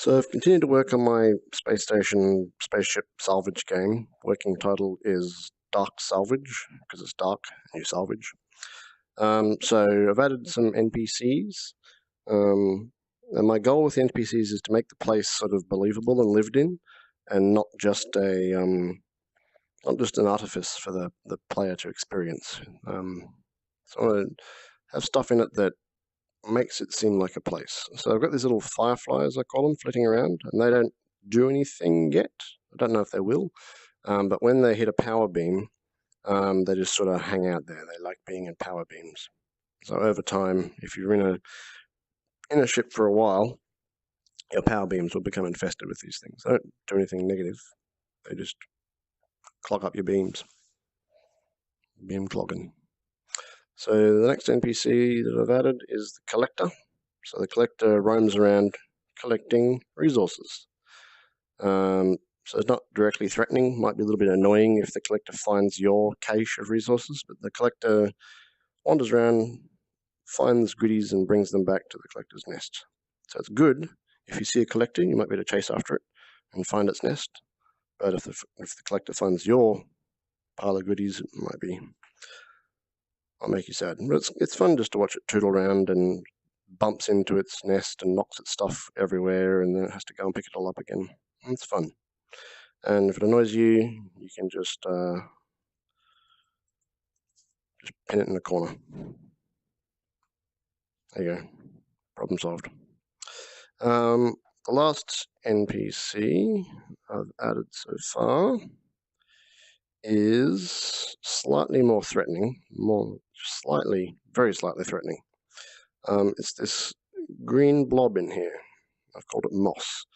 So I've continued to work on my space station spaceship salvage game. Working title is Dark Salvage, because it's dark and you salvage. So I've added some NPCs. And my goal with NPCs is to make the place sort of believable and lived in, and not just an artifice for the player to experience. So I want to have stuff in it that makes it seem like a place. So I've got these little fireflies, I call them, flitting around, and they don't do anything yet. I don't know if they will, but when they hit a power beam, they just sort of hang out there. They like being in power beams. So over time, if you're in a ship for a while, your power beams will become infested with these things. They don't do anything negative. They just clog up your beams. Beam clogging. So the next NPC that I've added is the Collector. So the Collector roams around collecting resources. So it's not directly threatening. Might be a little bit annoying if the Collector finds your cache of resources, but the Collector wanders around, finds goodies, and brings them back to the Collector's nest. So it's good. If you see a Collector, you might be able to chase after it and find its nest. But if the Collector finds your pile of goodies, it I'll make you sad. But it's fun just to watch it tootle around and bumps into its nest and knocks its stuff everywhere, and then it has to go and pick it all up again. It's fun. And if it annoys you, you can just pin it in the corner. There you go. Problem solved. The last NPC I've added so far is slightly more threatening, very slightly threatening. It's this green blob in here. I've called it moss.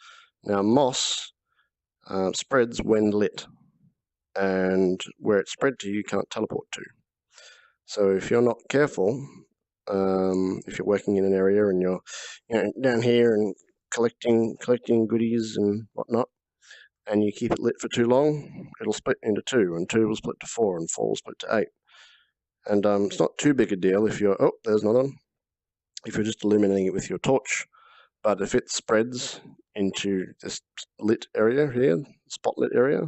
Now, moss spreads when lit, and where it's spread to, you can't teleport to. So if you're not careful, if you're working in an area and you're down here and collecting goodies and whatnot, and you keep it lit for too long, it'll split into 2, and 2 will split to 4, and 4 will split to 8. And it's not too big a deal if you're, there's another one, if you're just illuminating it with your torch. But if it spreads into this lit area here, spotlit area,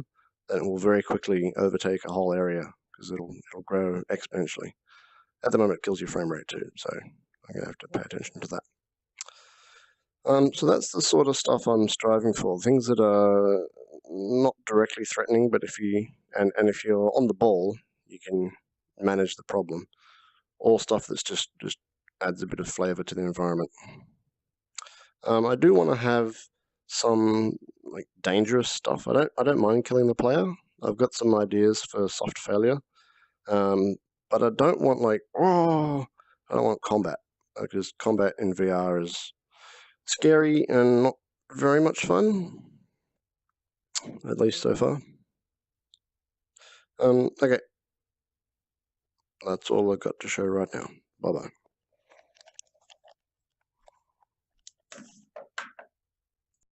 then it will very quickly overtake a whole area, because it'll grow exponentially. At the moment, it kills your frame rate too, so I'm going to have to pay attention to that. So that's the sort of stuff I'm striving for. Things that are not directly threatening, but if you're on the ball, you can manage the problem. All stuff that's just adds a bit of flavor to the environment. I do want to have some dangerous stuff. I don't mind killing the player. I've got some ideas for soft failure, but I don't want I don't want combat, because combat in VR is scary and not very much fun, at least so far. Okay, that's all I've got to show right now. Bye-bye.